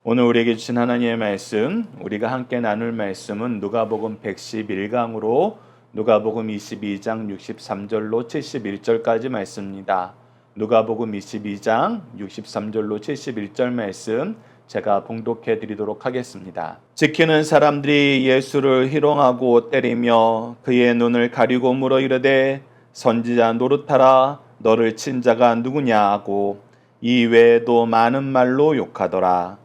오늘 우리에게 주신 하나님의 말씀, 우리가 함께 나눌 말씀은 누가복음 111강으로 누가복음 22장 63절로 71절까지 말씀입니다. 누가복음 22장 63절로 71절 말씀 제가 봉독해 드리도록 하겠습니다. 지키는 사람들이 예수를 희롱하고 때리며 그의 눈을 가리고 물어 이르되 선지자 노릇하라 너를 친 자가 누구냐 하고 이 외에도 많은 말로 욕하더라.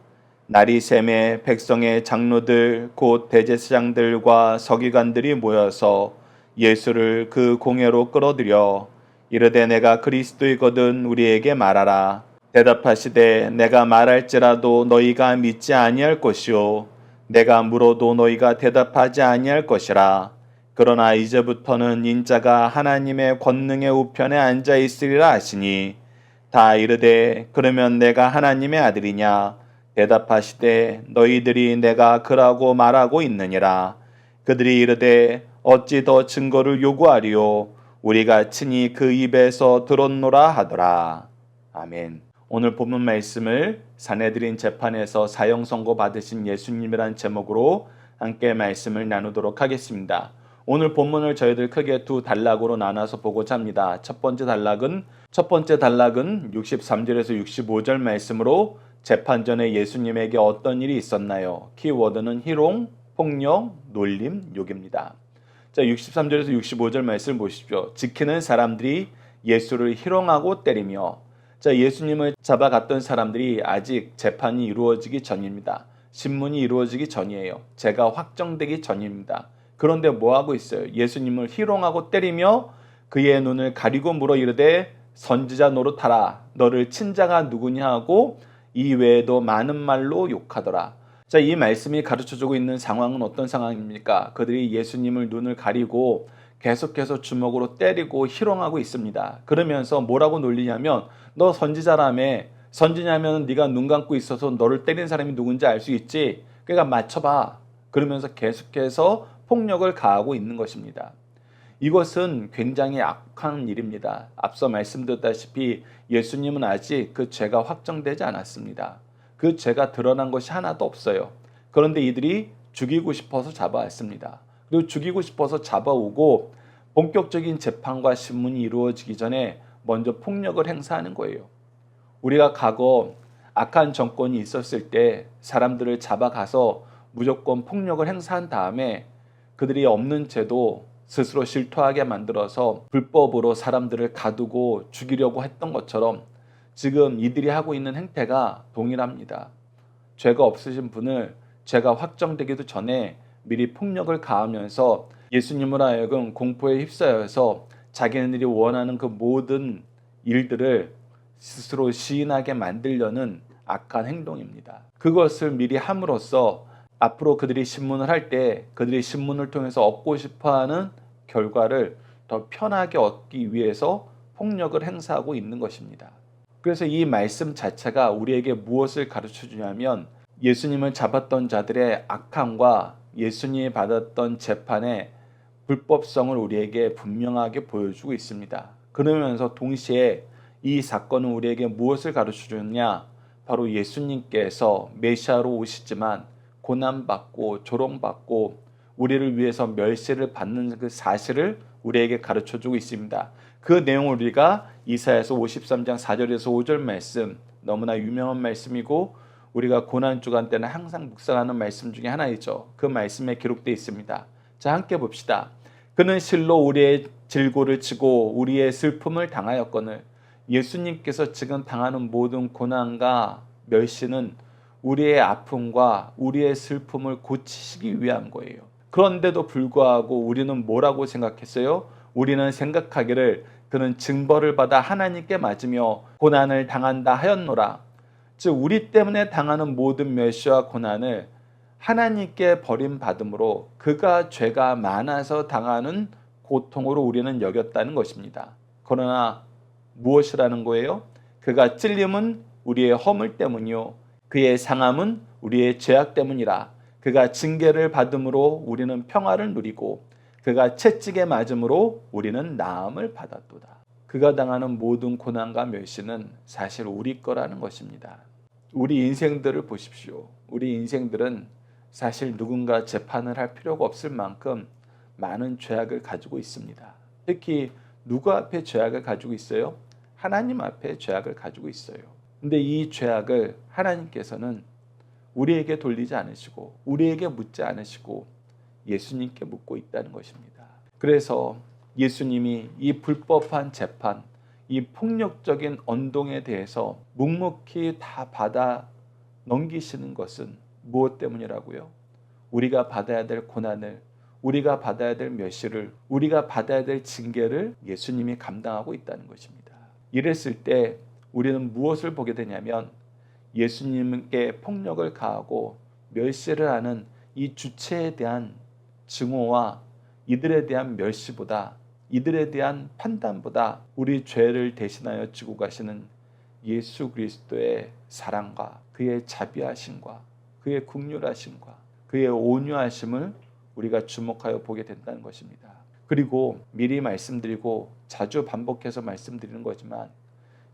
날이 새매 백성의 장로들 곧 대제사장들과 서기관들이 모여서 예수를 그 공회로 끌어들여 이르되 내가 그리스도이거든 우리에게 말하라. 대답하시되 내가 말할지라도 너희가 믿지 아니할 것이요 내가 물어도 너희가 대답하지 아니할 것이라. 그러나 이제부터는 인자가 하나님의 권능의 우편에 앉아 있으리라 하시니 다 이르되 그러면 내가 하나님의 아들이냐. 대답하시되 너희들이 내가 그라고 말하고 있느니라. 그들이 이르되 어찌 더 증거를 요구하리요 우리가 친히 그 입에서 들었노라 하더라. 아멘. 오늘 본문 말씀을 사내들인 재판에서 사형 선고 받으신 예수님이란 제목으로 함께 말씀을 나누도록 하겠습니다. 오늘 본문을 저희들 크게 두 단락으로 나눠서 보고자 합니다. 첫 번째 단락은 63절에서 65절 말씀으로 재판 전에 예수님에게 어떤 일이 있었나요? 키워드는 희롱, 폭력, 놀림, 욕입니다. 자, 63절에서 65절 말씀을 보십시오. 지키는 사람들이 예수를 희롱하고 때리며, 자, 예수님을 잡아갔던 사람들이 아직 재판이 이루어지기 전입니다. 신문이 이루어지기 전이에요. 죄가 확정되기 전입니다. 그런데 뭐 하고 있어요? 예수님을 희롱하고 때리며 그의 눈을 가리고 물어 이르되 선지자 노릇하라. 너를 친 자가 누구냐 하고 이 외에도 많은 말로 욕하더라. 자, 이 말씀이 가르쳐주고 있는 상황은 어떤 상황입니까? 그들이 예수님을 눈을 가리고 계속해서 주먹으로 때리고 희롱하고 있습니다. 그러면서 뭐라고 놀리냐면 너 선지자라며, 선지냐면 네가 눈 감고 있어서 너를 때린 사람이 누군지 알 수 있지? 그러니까 맞춰봐. 그러면서 계속해서 폭력을 가하고 있는 것입니다. 이것은 굉장히 악한 일입니다. 앞서 말씀드렸다시피 예수님은 아직 그 죄가 확정되지 않았습니다. 그 죄가 드러난 것이 하나도 없어요. 그런데 이들이 죽이고 싶어서 잡아왔습니다. 그리고 죽이고 싶어서 잡아오고 본격적인 재판과 신문이 이루어지기 전에 먼저 폭력을 행사하는 거예요. 우리가 과거 악한 정권이 있었을 때 사람들을 잡아가서 무조건 폭력을 행사한 다음에 그들이 없는 죄도 스스로 실토하게 만들어서 불법으로 사람들을 가두고 죽이려고 했던 것처럼 지금 이들이 하고 있는 행태가 동일합니다. 죄가 없으신 분을 죄가 확정되기도 전에 미리 폭력을 가하면서 예수님을 하여금 공포에 휩싸여서 자기네들이 원하는 그 모든 일들을 스스로 시인하게 만들려는 악한 행동입니다. 그것을 미리 함으로써 앞으로 그들이 신문을 할 때 그들이 신문을 통해서 얻고 싶어하는 결과를 더 편하게 얻기 위해서 폭력을 행사하고 있는 것입니다. 그래서 이 말씀 자체가 우리에게 무엇을 가르쳐 주냐면 예수님을 잡았던 자들의 악함과 예수님이 받았던 재판의 불법성을 우리에게 분명하게 보여주고 있습니다. 그러면서 동시에 이 사건은 우리에게 무엇을 가르쳐 주느냐? 바로 예수님께서 메시아로 오시지만 고난받고 조롱받고 우리를 위해서 멸시를 받는 그 사실을 우리에게 가르쳐주고 있습니다. 그 내용을 우리가 이사야서 53장 4절에서 5절 말씀, 너무나 유명한 말씀이고 우리가 고난주간 때는 항상 묵상하는 말씀 중에 하나이죠. 그 말씀에 기록되어 있습니다. 자, 함께 봅시다. 그는 실로 우리의 질고를 치고 우리의 슬픔을 당하였거늘. 예수님께서 지금 당하는 모든 고난과 멸시는 우리의 아픔과 우리의 슬픔을 고치시기 위한 거예요. 그런데도 불구하고 우리는 뭐라고 생각했어요? 우리는 생각하기를 그는 징벌을 받아 하나님께 맞으며 고난을 당한다 하였노라. 즉 우리 때문에 당하는 모든 멸시와 고난을 하나님께 버림받음으로 그가 죄가 많아서 당하는 고통으로 우리는 여겼다는 것입니다. 그러나 무엇이라는 거예요? 그가 찔림은 우리의 허물 때문이요 그의 상함은 우리의 죄악 때문이라. 그가 징계를 받음으로 우리는 평화를 누리고 그가 채찍에 맞음으로 우리는 나음을 받았도다. 그가 당하는 모든 고난과 멸시는 사실 우리 거라는 것입니다. 우리 인생들을 보십시오. 우리 인생들은 사실 누군가 재판을 할 필요가 없을 만큼 많은 죄악을 가지고 있습니다. 특히 누구 앞에 죄악을 가지고 있어요? 하나님 앞에 죄악을 가지고 있어요. 근데 이 죄악을 하나님께서는 우리에게 돌리지 않으시고 우리에게 묻지 않으시고 예수님께 묻고 있다는 것입니다. 그래서 예수님이 이 불법한 재판, 이 폭력적인 언동에 대해서 묵묵히 다 받아 넘기시는 것은 무엇 때문이라고요? 우리가 받아야 될 고난을, 우리가 받아야 될 멸시를, 우리가 받아야 될 징계를 예수님이 감당하고 있다는 것입니다. 이랬을 때 우리는 무엇을 보게 되냐면 예수님께 폭력을 가하고 멸시를 하는 이 주체에 대한 증오와 이들에 대한 멸시보다, 이들에 대한 판단보다 우리 죄를 대신하여 지고 가시는 예수 그리스도의 사랑과 그의 자비하심과 그의 긍휼하심과 그의 온유하심을 우리가 주목하여 보게 된다는 것입니다. 그리고 미리 말씀드리고 자주 반복해서 말씀드리는 거지만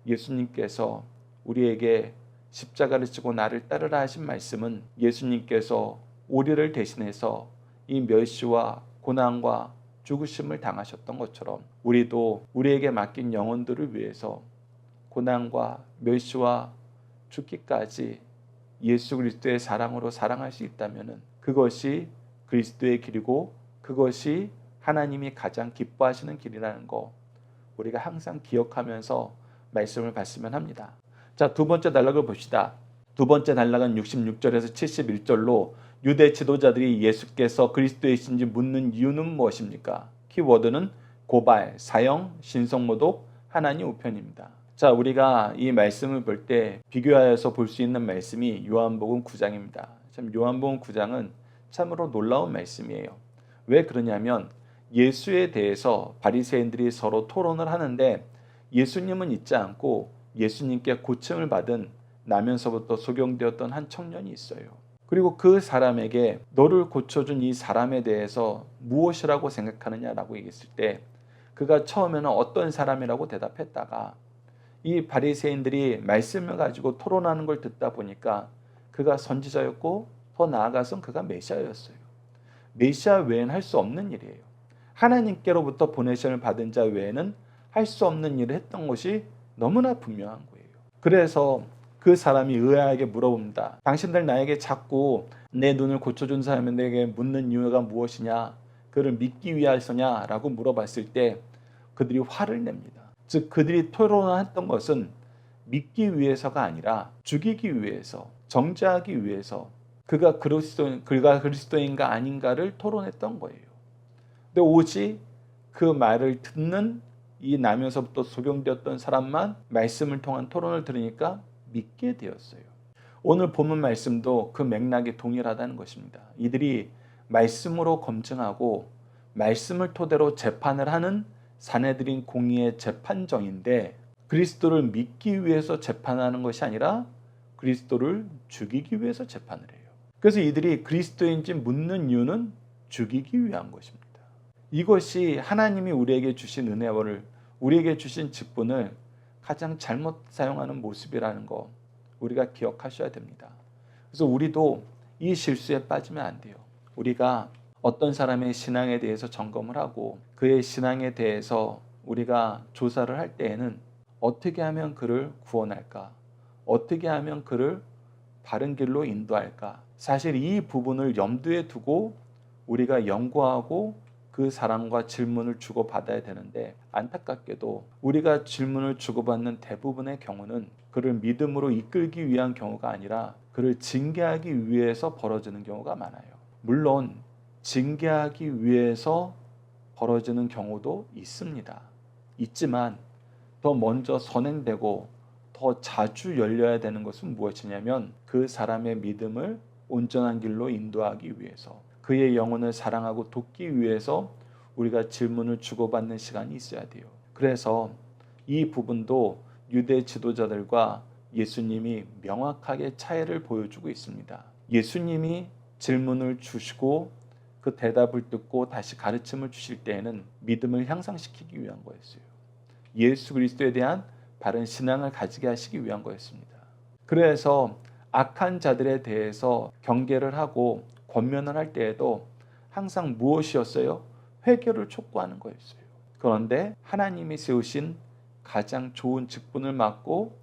예수님께서 우리에게 십자가를 지고 나를 따르라 하신 말씀은 예수님께서 우리를 대신해서 이 멸시와 고난과 죽으심을 당하셨던 것처럼 우리도 우리에게 맡긴 영혼들을 위해서 고난과 멸시와 죽기까지 예수 그리스도의 사랑으로 사랑할 수 있다면 그것이 그리스도의 길이고 그것이 하나님이 가장 기뻐하시는 길이라는 거 우리가 항상 기억하면서 말씀을 봤으면 합니다. 자, 두 번째 단락을 봅시다. 두 번째 단락은 66절에서 71절로 유대 지도자들이 예수께서 그리스도이신지 묻는 이유는 무엇입니까? 키워드는 고발, 사형, 신성모독, 하나님 우편입니다. 자, 우리가 이 말씀을 볼 때 비교하여서 볼 수 있는 말씀이 요한복음 9장입니다. 참 요한복음 9장은 참으로 놀라운 말씀이에요. 왜 그러냐면 예수에 대해서 바리새인들이 서로 토론을 하는데 예수님은 있지 않고 예수님께 고침을 받은 나면서부터 소경되었던 한 청년이 있어요. 그리고 그 사람에게 너를 고쳐준 이 사람에 대해서 무엇이라고 생각하느냐라고 얘기했을 때 그가 처음에는 어떤 사람이라고 대답했다가 이 바리새인들이 말씀을 가지고 토론하는 걸 듣다 보니까 그가 선지자였고 더 나아가서는 그가 메시아였어요. 메시아 외에는 할 수 없는 일이에요. 하나님께로부터 보내심을 받은 자 외에는 할 수 없는 일을 했던 것이 너무나 분명한 거예요. 그래서 그 사람이 의아하게 물어봅니다. 당신들 나에게 자꾸 내 눈을 고쳐준 사람에게 묻는 이유가 무엇이냐? 그를 믿기 위해서냐? 라고 물어봤을 때 그들이 화를 냅니다. 즉 그들이 토론했던 것은 믿기 위해서가 아니라 죽이기 위해서, 정죄하기 위해서 그가 그리스도인가 아닌가를 토론했던 거예요. 근데 오직 그 말을 듣는 이 나면서부터 소경되었던 사람만 말씀을 통한 토론을 들으니까 믿게 되었어요. 오늘 본문 말씀도 그 맥락이 동일하다는 것입니다. 이들이 말씀으로 검증하고 말씀을 토대로 재판을 하는 사내들인 공의의 재판정인데 그리스도를 믿기 위해서 재판하는 것이 아니라 그리스도를 죽이기 위해서 재판을 해요. 그래서 이들이 그리스도인지 묻는 이유는 죽이기 위한 것입니다. 이것이 하나님이 우리에게 주신 은혜를 우리에게 주신 직분을 가장 잘못 사용하는 모습이라는 거 우리가 기억하셔야 됩니다. 그래서 우리도 이 실수에 빠지면 안 돼요. 우리가 어떤 사람의 신앙에 대해서 점검을 하고 그의 신앙에 대해서 우리가 조사를 할 때에는 어떻게 하면 그를 구원할까? 어떻게 하면 그를 바른 길로 인도할까? 사실 이 부분을 염두에 두고 우리가 연구하고 그 사람과 질문을 주고받아야 되는데 안타깝게도 우리가 질문을 주고받는 대부분의 경우는 그를 믿음으로 이끌기 위한 경우가 아니라 그를 징계하기 위해서 벌어지는 경우가 많아요. 물론 징계하기 위해서 벌어지는 경우도 있습니다. 있지만 더 먼저 선행되고 더 자주 열려야 되는 것은 무엇이냐면 그 사람의 믿음을 온전한 길로 인도하기 위해서 그의 영혼을 사랑하고 돕기 위해서 우리가 질문을 주고받는 시간이 있어야 돼요. 그래서 이 부분도 유대 지도자들과 예수님이 명확하게 차이를 보여주고 있습니다. 예수님이 질문을 주시고 그 대답을 듣고 다시 가르침을 주실 때에는 믿음을 향상시키기 위한 거였어요. 예수 그리스도에 대한 바른 신앙을 가지게 하시기 위한 거였습니다. 그래서 악한 자들에 대해서 경계를 하고 권면을 할 때에도 항상 무엇이었어요? 회개를 촉구하는 거였어요. 그런데 하나님이 세우신 가장 좋은 직분을 맡고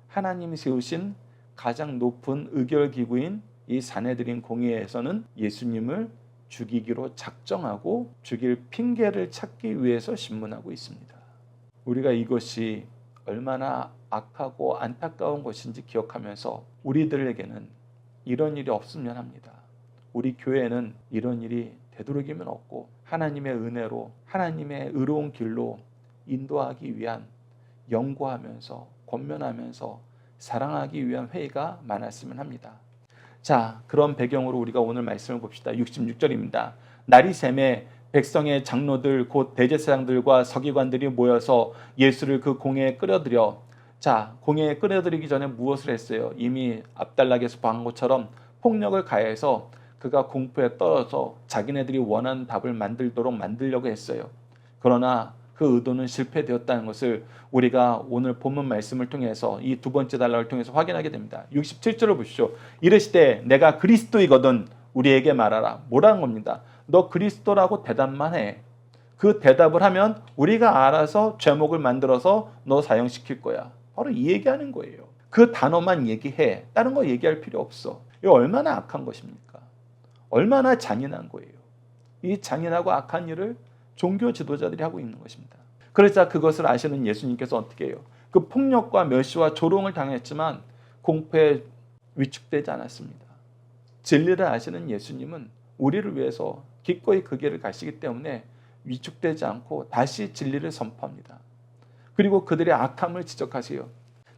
하나님이 세우신 가장 높은 의결기구인 이 사내들인 공회에서는 예수님을 죽이기로 작정하고 죽일 핑계를 찾기 위해서 신문하고 있습니다. 우리가 이것이 얼마나 악하고 안타까운 것인지 기억하면서 우리들에게는 이런 일이 없으면 합니다. 우리 교회는 이런 일이 되도록이면 없고 하나님의 은혜로 하나님의 의로운 길로 인도하기 위한 연구하면서 권면하면서 사랑하기 위한 회의가 많았으면 합니다. 자, 그런 배경으로 우리가 오늘 말씀을 봅시다. 66절입니다. 날이 새매 백성의 장로들 곧 대제사장들과 서기관들이 모여서 예수를 그 공회에 끌어들여, 자, 공회에 끌어들이기 전에 무엇을 했어요? 이미 압달락에서 방한 것처럼 폭력을 가해서 그가 공포에 떨어져 자기네들이 원하는 답을 만들려고 했어요. 그러나 그 의도는 실패되었다는 것을 우리가 오늘 본문 말씀을 통해서 이 두 번째 단락을 통해서 확인하게 됩니다. 67절을 보시죠. 이르시되 내가 그리스도이거든 우리에게 말하라. 뭐라는 겁니다. 너 그리스도라고 대답만 해. 그 대답을 하면 우리가 알아서 죄목을 만들어서 너 사형시킬 거야. 바로 이 얘기하는 거예요. 그 단어만 얘기해. 다른 거 얘기할 필요 없어. 이거 얼마나 악한 것입니까? 얼마나 잔인한 거예요. 이 잔인하고 악한 일을 종교 지도자들이 하고 있는 것입니다. 그러자 그것을 아시는 예수님께서 어떻게 해요? 그 폭력과 멸시와 조롱을 당했지만 공포에 위축되지 않았습니다. 진리를 아시는 예수님은 우리를 위해서 기꺼이 그 길을 가시기 때문에 위축되지 않고 다시 진리를 선포합니다. 그리고 그들의 악함을 지적하세요.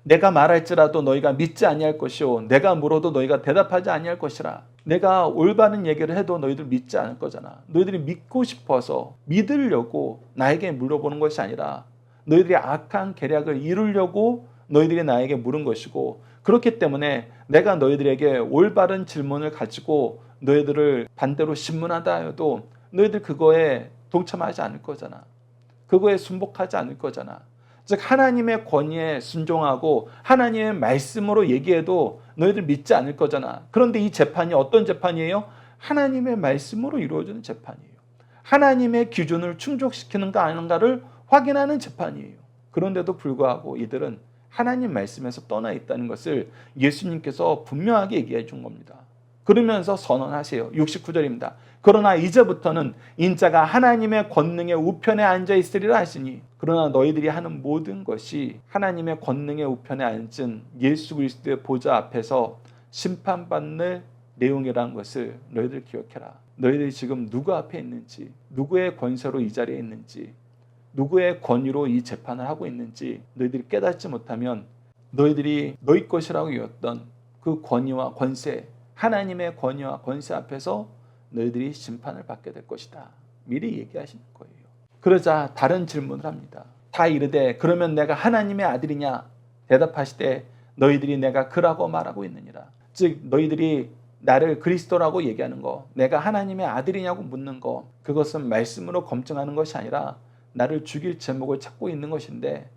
내가 말할지라도 너희가 믿지 아니할 것이요 내가 물어도 너희가 대답하지 아니할 것이라. 내가 올바른 얘기를 해도 너희들 믿지 않을 거잖아. 너희들이 믿고 싶어서 믿으려고 나에게 물어보는 것이 아니라 너희들이 악한 계략을 이루려고 너희들이 나에게 물은 것이고, 그렇기 때문에 내가 너희들에게 올바른 질문을 가지고 너희들을 반대로 신문하다 해도 너희들 그거에 동참하지 않을 거잖아. 그거에 순복하지 않을 거잖아. 즉 하나님의 권위에 순종하고 하나님의 말씀으로 얘기해도 너희들 믿지 않을 거잖아. 그런데 이 재판이 어떤 재판이에요? 하나님의 말씀으로 이루어지는 재판이에요. 하나님의 기준을 충족시키는가 아닌가를 확인하는 재판이에요. 그런데도 불구하고 이들은 하나님 말씀에서 떠나 있다는 것을 예수님께서 분명하게 얘기해 준 겁니다. 그러면서 선언하세요. 69절입니다. 그러나 이제부터는 인자가 하나님의 권능의 우편에 앉아 있으리라 하시니, 그러나 너희들이 하는 모든 것이 하나님의 권능의 우편에 앉은 예수 그리스도의 보좌 앞에서 심판받는 내용이라는 것을 너희들 기억해라. 너희들이 지금 누구 앞에 있는지, 누구의 권세로 이 자리에 있는지, 누구의 권위로 이 재판을 하고 있는지 너희들이 깨닫지 못하면 너희들이 너희 것이라고 여겼던 그 권위와 권세, 하나님의 권위와 권세 앞에서 너희들이 심판을 받게 될 것이다. 미리 얘기하시는 거예요. 그러자 다른 질문을 합니다. 다 이르되 그러면 내가 하나님의 아들이냐? 대답하시되 너희들이 내가 그라고 말하고 있느니라. 즉 너희들이 나를 그리스도라고 얘기하는 거, 내가 하나님의 아들이냐고 묻는 거, 그것은 말씀으로 검증하는 것이 아니라 나를 죽일 제목을 찾고 있는 것인데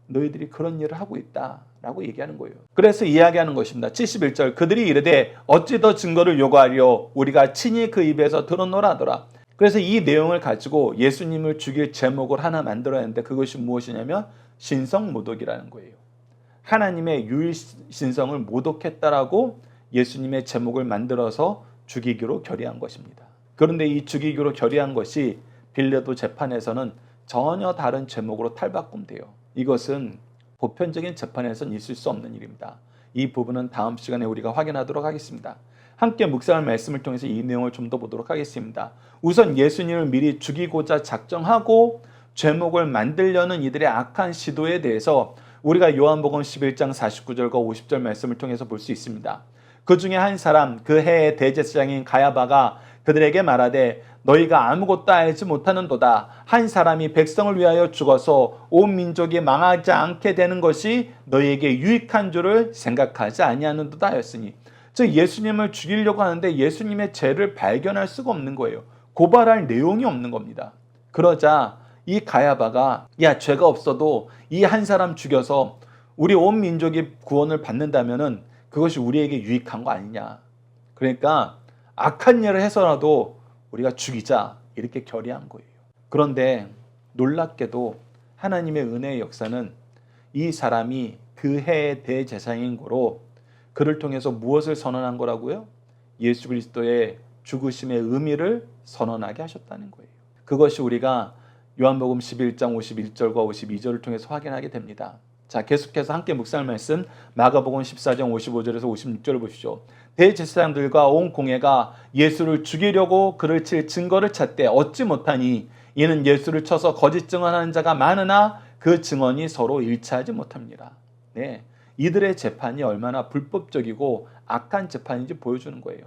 너희들이 그런 일을 하고 있다라고 얘기하는 거예요. 그래서 이야기하는 것입니다. 71절 그들이 이르되 어찌 더 증거를 요구하리요 우리가 친히 그 입에서 들었노라 하더라. 그래서 이 내용을 가지고 예수님을 죽일 제목을 하나 만들어냈는데 그것이 무엇이냐면 신성모독이라는 거예요. 하나님의 유일신성을 모독했다라고 예수님의 제목을 만들어서 죽이기로 결의한 것입니다. 그런데 이 죽이기로 결의한 것이 빌라도 재판에서는 전혀 다른 제목으로 탈바꿈돼요. 이것은 보편적인 재판에서는 있을 수 없는 일입니다. 이 부분은 다음 시간에 우리가 확인하도록 하겠습니다. 함께 묵상할 말씀을 통해서 이 내용을 좀 더 보도록 하겠습니다. 우선 예수님을 미리 죽이고자 작정하고 제목을 만들려는 이들의 악한 시도에 대해서 우리가 요한복음 11장 49절과 50절 말씀을 통해서 볼 수 있습니다. 그 중에 한 사람, 그 해의 대제사장인 가야바가 그들에게 말하되 너희가 아무것도 알지 못하는도다. 한 사람이 백성을 위하여 죽어서 온 민족이 망하지 않게 되는 것이 너희에게 유익한 줄을 생각하지 아니하는도다 하였으니, 즉 예수님을 죽이려고 하는데 예수님의 죄를 발견할 수가 없는 거예요. 고발할 내용이 없는 겁니다. 그러자 이 가야바가 야 죄가 없어도 이 한 사람 죽여서 우리 온 민족이 구원을 받는다면은 그것이 우리에게 유익한 거 아니냐. 그러니까 악한 일을 해서라도 우리가 죽이자 이렇게 결의한 거예요. 그런데 놀랍게도 하나님의 은혜의 역사는 이 사람이 그 해의 대제사장인 거로 그를 통해서 무엇을 선언한 거라고요? 예수 그리스도의 죽으심의 의미를 선언하게 하셨다는 거예요. 그것이 우리가 요한복음 11장 51절과 52절을 통해서 확인하게 됩니다. 자, 계속해서 함께 묵상할 말씀 마가복음 14장 55절에서 56절을 보십시오. 대제사장들과 온 공회가 예수를 죽이려고 그를 칠 증거를 찾되 얻지 못하니 이는 예수를 쳐서 거짓 증언하는 자가 많으나 그 증언이 서로 일치하지 못합니다. 네, 이들의 재판이 얼마나 불법적이고 악한 재판인지 보여주는 거예요.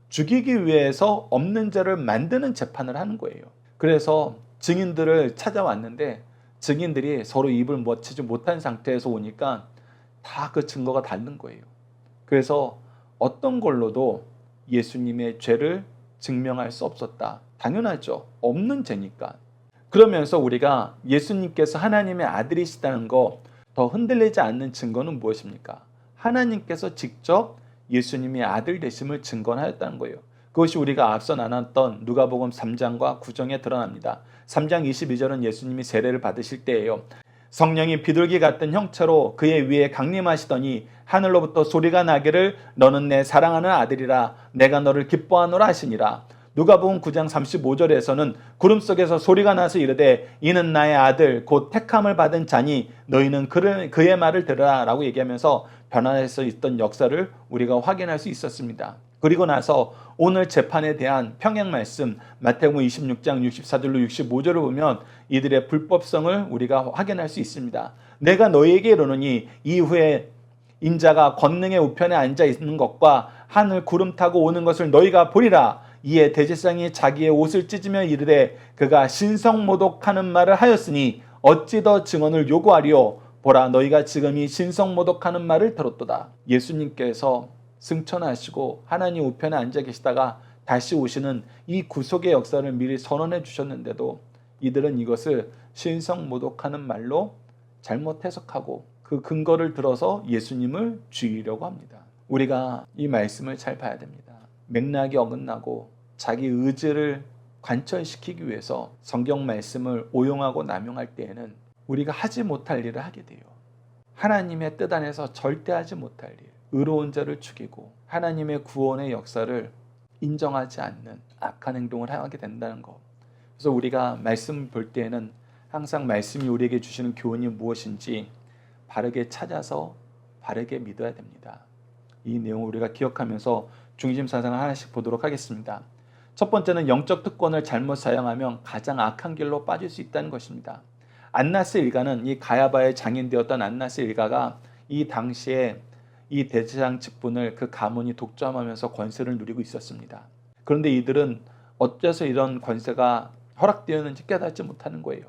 죽이기 위해서 없는 죄를 만드는 재판을 하는 거예요. 그래서 증인들을 찾아왔는데 증인들이 서로 입을 맞추지 못한 상태에서 오니까 다 그 증거가 다른 거예요. 그래서 어떤 걸로도 예수님의 죄를 증명할 수 없었다. 당연하죠. 없는 죄니까. 그러면서 우리가 예수님께서 하나님의 아들이시다는 거 더 흔들리지 않는 증거는 무엇입니까? 하나님께서 직접 예수님의 아들 되심을 증거하였다는 거예요. 그것이 우리가 앞서 나눴던 누가복음 3장과 9장에 드러납니다. 3장 22절은 예수님이 세례를 받으실 때예요. 성령이 비둘기 같은 형체로 그의 위에 강림하시더니 하늘로부터 소리가 나기를 너는 내 사랑하는 아들이라 내가 너를 기뻐하노라 하시니라. 누가복음 9장 35절에서는 구름 속에서 소리가 나서 이르되 이는 나의 아들 곧 택함을 받은 자니 너희는 그의 말을 들으라 라고 얘기하면서 변화해서 있던 역사를 우리가 확인할 수 있었습니다. 그리고 나서 오늘 재판에 대한 평행 말씀 마태복음 26장 64절로 65절을 보면 이들의 불법성을 우리가 확인할 수 있습니다. 내가 너희에게 이르노니 이후에 인자가 권능의 우편에 앉아 있는 것과 하늘 구름 타고 오는 것을 너희가 보리라. 이에 대제사장이 자기의 옷을 찢으며 이르되 그가 신성모독하는 말을 하였으니 어찌 더 증언을 요구하리요. 보라 너희가 지금 이 신성모독하는 말을 들었도다. 예수님께서 승천하시고 하나님 우편에 앉아 계시다가 다시 오시는 이 구속의 역사를 미리 선언해 주셨는데도 이들은 이것을 신성모독하는 말로 잘못 해석하고 그 근거를 들어서 예수님을 죽이려고 합니다. 우리가 이 말씀을 잘 봐야 됩니다. 맥락이 어긋나고 자기 의지를 관철시키기 위해서 성경 말씀을 오용하고 남용할 때에는 우리가 하지 못할 일을 하게 돼요. 하나님의 뜻 안에서 절대 하지 못할 일, 의로운 자를 죽이고 하나님의 구원의 역사를 인정하지 않는 악한 행동을 하게 된다는 것. 그래서 우리가 말씀을 볼 때에는 항상 말씀이 우리에게 주시는 교훈이 무엇인지 바르게 찾아서 바르게 믿어야 됩니다. 이 내용을 우리가 기억하면서 중심 사상을 하나씩 보도록 하겠습니다. 첫 번째는 영적 특권을 잘못 사용하면 가장 악한 길로 빠질 수 있다는 것입니다. 안나스 일가는 이 가야바의 장인되었던 안나스 일가가 이 당시에 이 대제사장 직분을 그 가문이 독점하면서 권세를 누리고 있었습니다. 그런데 이들은 어째서 이런 권세가 허락되었는지 깨닫지 못하는 거예요.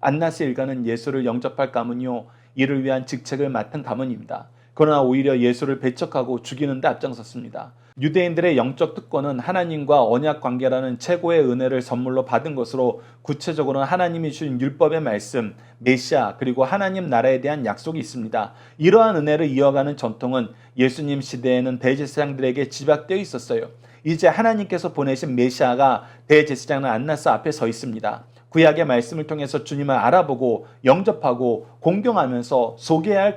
안나스 일가는 예수를 영접할 가문이요 이를 위한 직책을 맡은 가문입니다. 그러나 오히려 예수를 배척하고 죽이는 데 앞장섰습니다. 유대인들의 영적 특권은 하나님과 언약 관계라는 최고의 은혜를 선물로 받은 것으로 구체적으로는 하나님이 주신 율법의 말씀, 메시아 그리고 하나님 나라에 대한 약속이 있습니다. 이러한 은혜를 이어가는 전통은 예수님 시대에는 대제사장들에게 집약되어 있었어요. 이제 하나님께서 보내신 메시아가 대제사장 안나스 앞에 서 있습니다. 구약의 말씀을 통해서 주님을 알아보고 영접하고 공경하면서 소개해야 할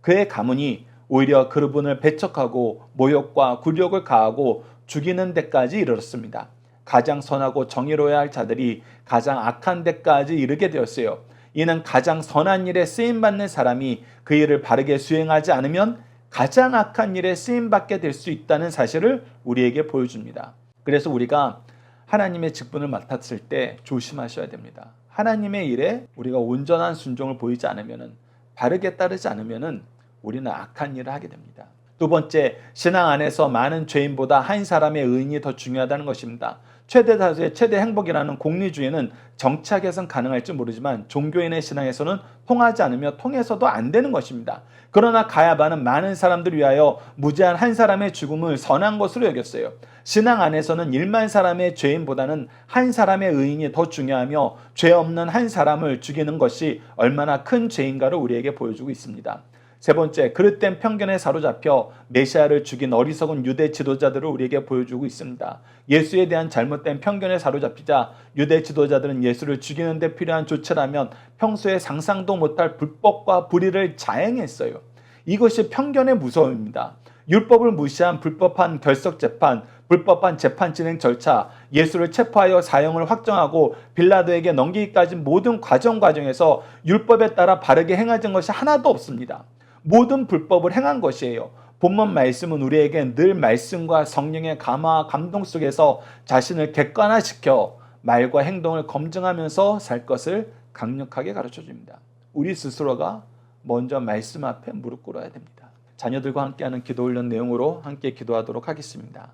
그의 가문이 오히려 그분을 배척하고 모욕과 굴욕을 가하고 죽이는 데까지 이르렀습니다. 가장 선하고 정의로워야 할 자들이 가장 악한 데까지 이르게 되었어요. 이는 가장 선한 일에 쓰임받는 사람이 그 일을 바르게 수행하지 않으면 가장 악한 일에 쓰임받게 될 수 있다는 사실을 우리에게 보여줍니다. 그래서 우리가 하나님의 직분을 맡았을 때 조심하셔야 됩니다. 하나님의 일에 우리가 온전한 순종을 보이지 않으면 바르게 따르지 않으면 우리는 악한 일을 하게 됩니다. 두 번째, 신앙 안에서 많은 죄인보다 한 사람의 의인이 더 중요하다는 것입니다. 최대 다수의 최대 행복이라는 공리주의는 정착해서는 가능할지 모르지만 종교인의 신앙에서는 통하지 않으며 통해서도 안 되는 것입니다. 그러나 가야바는 많은 사람들을 위하여 무죄한 한 사람의 죽음을 선한 것으로 여겼어요. 신앙 안에서는 1만 사람의 죄인보다는 한 사람의 의인이 더 중요하며 죄 없는 한 사람을 죽이는 것이 얼마나 큰 죄인가를 우리에게 보여주고 있습니다. 세 번째, 그릇된 편견에 사로잡혀 메시아를 죽인 어리석은 유대 지도자들을 우리에게 보여주고 있습니다. 예수에 대한 잘못된 편견에 사로잡히자 유대 지도자들은 예수를 죽이는 데 필요한 조치라면 평소에 상상도 못할 불법과 불의를 자행했어요. 이것이 편견의 무서움입니다. 율법을 무시한 불법한 결석재판, 불법한 재판 진행 절차, 예수를 체포하여 사형을 확정하고 빌라도에게 넘기기까지 모든 과정에서 율법에 따라 바르게 행하진 것이 하나도 없습니다. 모든 불법을 행한 것이에요. 본문 말씀은 우리에게 늘 말씀과 성령의 감화와 감동 속에서 자신을 객관화시켜 말과 행동을 검증하면서 살 것을 강력하게 가르쳐 줍니다. 우리 스스로가 먼저 말씀 앞에 무릎 꿇어야 됩니다. 자녀들과 함께하는 기도 훈련 내용으로 함께 기도하도록 하겠습니다.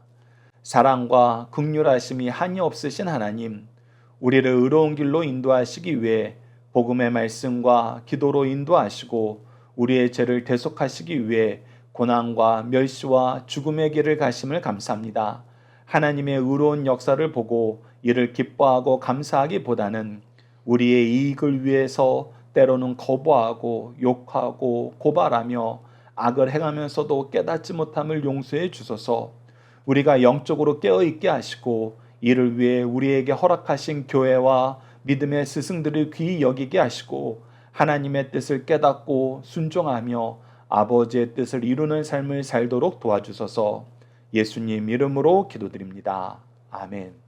사랑과 긍휼하심이 한이 없으신 하나님, 우리를 의로운 길로 인도하시기 위해 복음의 말씀과 기도로 인도하시고 우리의 죄를 대속하시기 위해 고난과 멸시와 죽음의 길을 가심을 감사합니다. 하나님의 의로운 역사를 보고 이를 기뻐하고 감사하기보다는 우리의 이익을 위해서 때로는 거부하고 욕하고 고발하며 악을 행하면서도 깨닫지 못함을 용서해 주소서. 우리가 영적으로 깨어있게 하시고 이를 위해 우리에게 허락하신 교회와 믿음의 스승들을 귀히 여기게 하시고 하나님의 뜻을 깨닫고 순종하며 아버지의 뜻을 이루는 삶을 살도록 도와주소서. 예수님 이름으로 기도드립니다. 아멘.